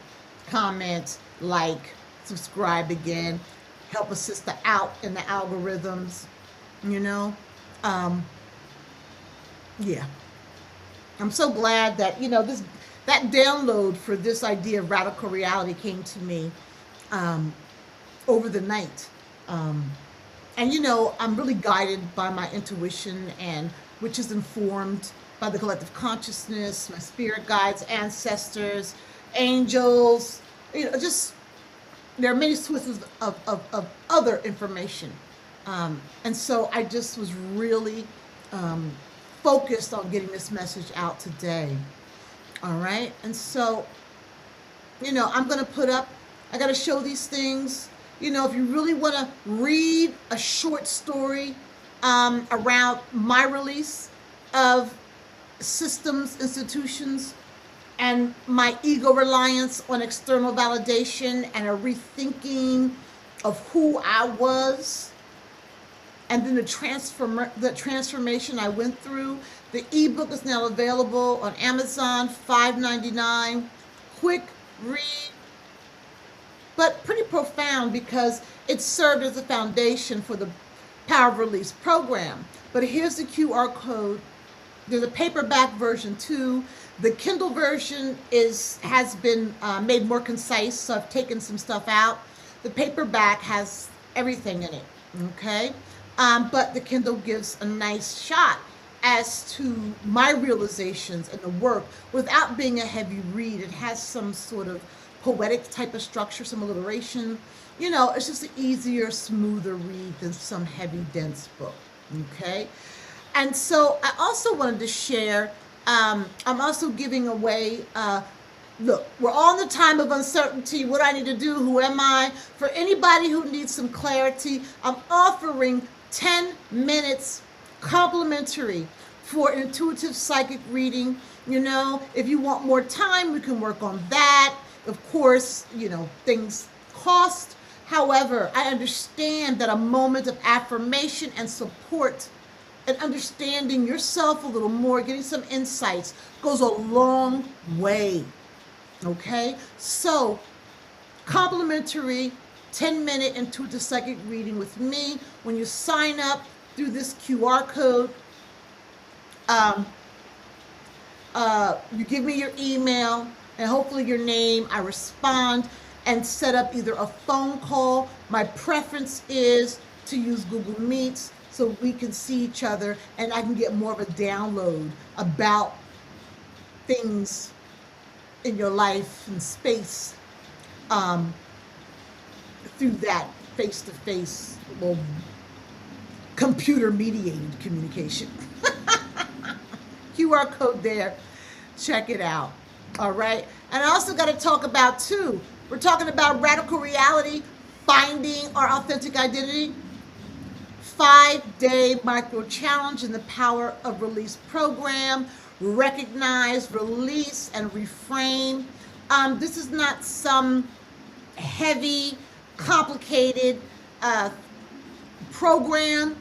comment, like, subscribe again, help a sister out in the algorithms, yeah. I'm so glad that, that download for this idea of radical reality came to me over the night. And, I'm really guided by my intuition, and which is informed by the collective consciousness, my spirit guides, ancestors, angels, just there are many sources of other information. And so I just was really focused on getting this message out today. All right. And so, I'm going to put up, I got to show these things. If you really want to read a short story around my release of systems, institutions, and my ego reliance on external validation and a rethinking of who I was, and then the transformation I went through. The ebook is now available on Amazon, $5.99. Quick read, but pretty profound because it served as a foundation for the Power of Release program. But here's the QR code. There's a paperback version too. The Kindle version has been made more concise, so I've taken some stuff out. The paperback has everything in it, okay? But the Kindle gives a nice shot as to my realizations and the work without being a heavy read. It has some sort of poetic type of structure, some alliteration. It's just an easier, smoother read than some heavy, dense book, okay? And so I also wanted to share, I'm also giving away, look, we're all in the time of uncertainty. What do I need to do? Who am I? For anybody who needs some clarity, I'm offering 10 minutes complimentary for intuitive psychic reading. If you want more time, we can work on that. Of course, things cost. However, I understand that a moment of affirmation and support and understanding yourself a little more, getting some insights goes a long way. Okay? So, complimentary 10-minute intuitive psychic reading with me. When you sign up through this QR code, you give me your email and hopefully your name. I respond and set up either a phone call. My preference is to use Google Meets so we can see each other and I can get more of a download about things in your life and space through that face-to-face, well, computer-mediated communication. QR code there. Check it out. All right. And I also got to talk about, too, we're talking about radical reality, finding our authentic identity, 5-day micro challenge in the Power of Release program. Recognize, release, and reframe. This is not some heavy, complicated program.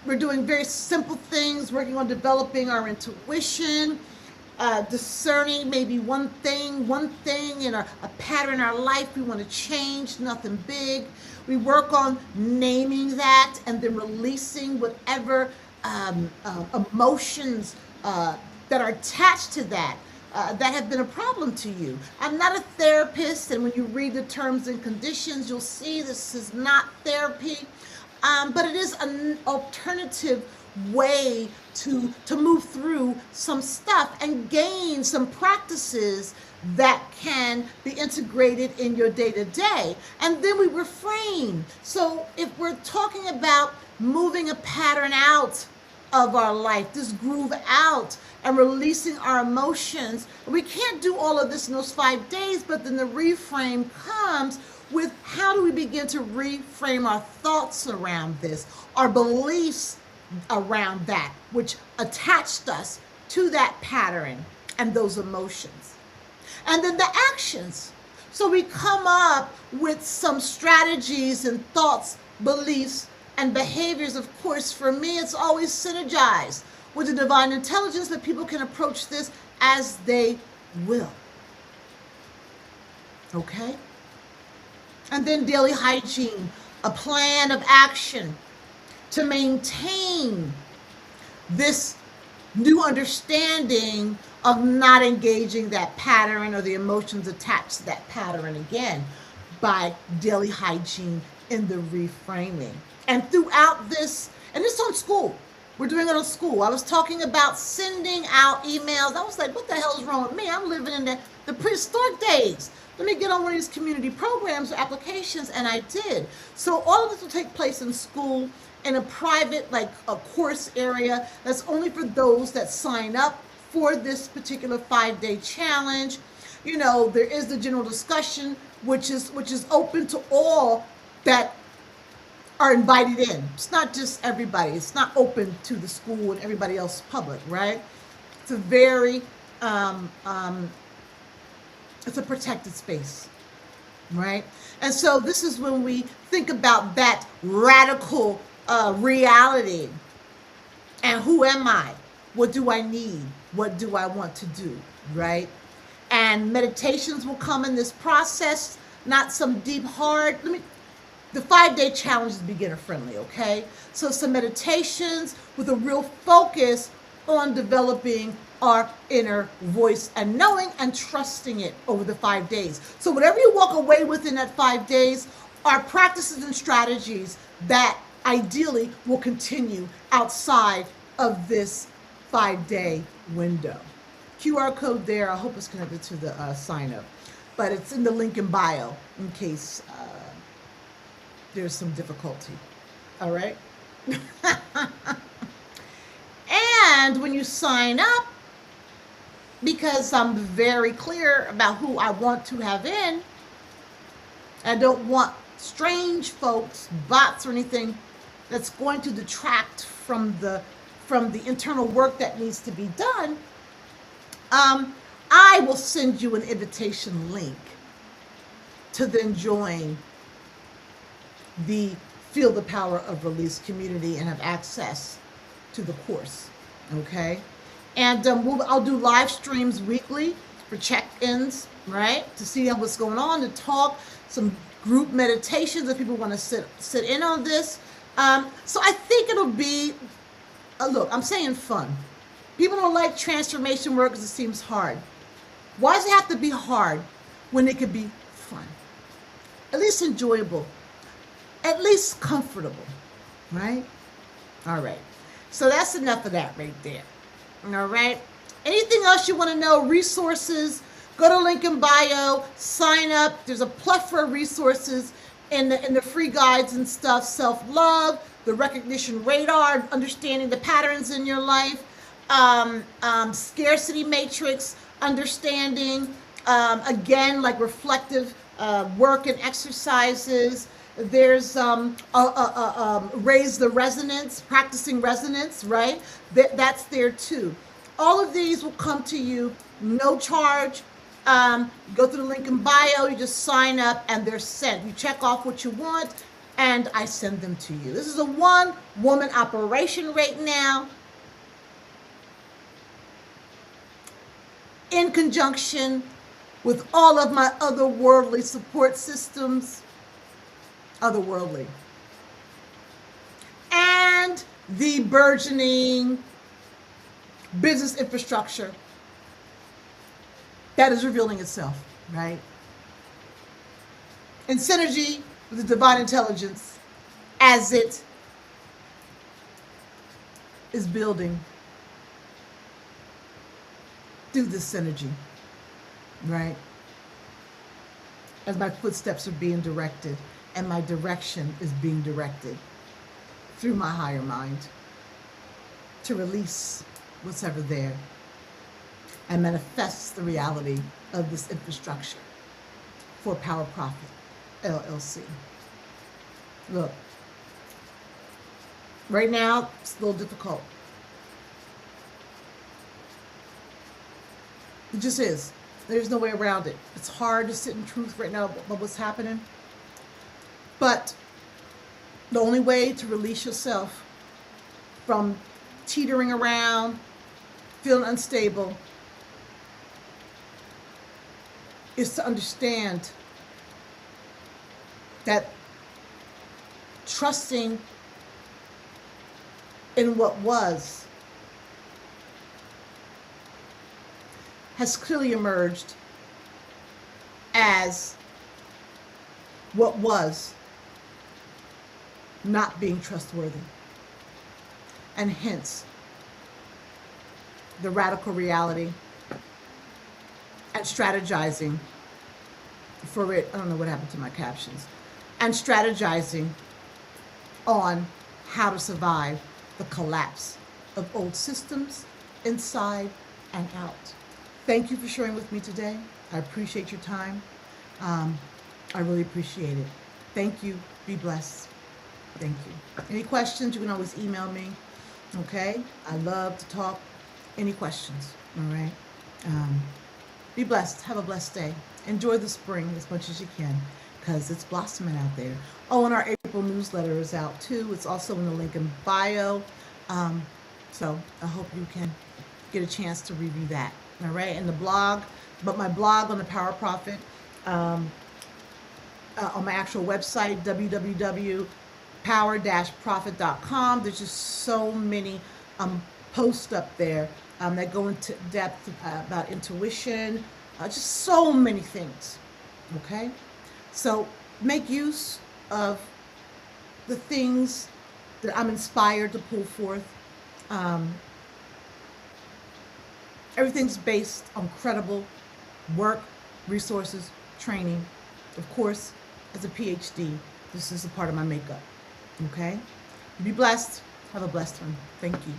We're doing very simple things, working on developing our intuition, discerning maybe one thing in a pattern in our life we want to change, nothing big. We work on naming that and then releasing whatever emotions that are attached to that that have been a problem to you. I'm not a therapist, and when you read the terms and conditions, you'll see this is not therapy, but it is an alternative way to move through some stuff and gain some practices that can be integrated in your day-to-day. And then we reframe. So if we're talking about moving a pattern out of our life, this groove out, and releasing our emotions, we can't do all of this in those 5 days, but then the reframe comes with how do we begin to reframe our thoughts around this, our beliefs around that, which attached us to that pattern and those emotions. And then the actions. So we come up with some strategies and thoughts, beliefs, and behaviors. Of course, for me, it's always synergized with the divine intelligence that people can approach this as they will. Okay? And then daily hygiene, a plan of action to maintain this new understanding of not engaging that pattern or the emotions attached to that pattern again by daily hygiene in the reframing. And throughout this, and this on school, we're doing it on school. I was talking about sending out emails. I was like, what the hell is wrong with me? I'm living in the prehistoric days. Let me get on one of these community programs or applications, and I did. So all of this will take place in school in a private, like a course area that's only for those that sign up for this particular 5-day challenge. You know, there is the general discussion, which is open to all that are invited in. It's not just everybody. It's not open to the school and everybody else public, right? It's a very, it's a protected space, right? And so this is when we think about that radical reality. And who am I? What do I need? What do I want to do, right? And meditations will come in this process, not some deep, hard, the 5-day challenge is beginner friendly, okay? So some meditations with a real focus on developing our inner voice and knowing and trusting it over the 5 days. So whatever you walk away with in that 5 days are practices and strategies that ideally will continue outside of this 5-day window. QR code there. I hope it's connected to the sign up, but it's in the link in bio in case there's some difficulty. All right. And when you sign up, because I'm very clear about who I want to have in, I don't want strange folks, bots, or anything that's going to detract from the internal work that needs to be done. I will send you an invitation link to then join the Feel the Power of Release community and have access to the course. Okay, and I'll do live streams weekly for check-ins, right? To see what's going on, to talk, some group meditations if people want to sit in on this. So I think it'll be, look, I'm saying fun. People don't like transformation work because it seems hard. Why does it have to be hard when it could be fun? At least enjoyable, at least comfortable, right? All right. So that's enough of that right there. All right. Anything else you want to know? Resources, go to link in bio, sign up. There's a plethora of resources in the free guides and stuff. Self-love, the recognition radar, understanding the patterns in your life, scarcity matrix, understanding, again, like reflective work and exercises. There's raise the resonance, practicing resonance, right? That's there too. All of these will come to you, no charge. Go through the link in bio, you just sign up and they're sent. You check off what you want and I send them to you. This is a one-woman operation right now, in conjunction with all of my otherworldly support systems, otherworldly, and the burgeoning business infrastructure that is revealing itself, right? In synergy with the divine intelligence as it is building through this synergy, right? As my footsteps are being directed and my direction is being directed through my higher mind to release what's ever there and manifest the reality of this infrastructure for Power Profit LLC. Look, right now it's a little difficult. It just is. There's no way around it. It's hard to sit in truth right now about what's happening. But the only way to release yourself from teetering around, feeling unstable, is to understand that trusting in what was has clearly emerged as what was not being trustworthy. And hence, the radical reality and strategizing for it. I don't know what happened to my captions. And strategizing on how to survive the collapse of old systems inside and out. Thank you for sharing with me today. I appreciate your time. I really appreciate it. Thank you. Be blessed. Thank you. Any questions, you can always email me. Okay? I love to talk. Any questions? All right? Be blessed. Have a blessed day. Enjoy the spring as much as you can because it's blossoming out there. Oh, and our April newsletter is out too. It's also in the link in bio. So I hope you can get a chance to review that. All right? And the blog, but my blog on the Power Profit, on my actual website, www.power-profit.com. There's just so many posts up there that go into depth about intuition, just so many things, okay? So make use of the things that I'm inspired to pull forth. Everything's based on credible work, resources, training. Of course, as a PhD, this is a part of my makeup, okay? Be blessed. Have a blessed one. Thank you.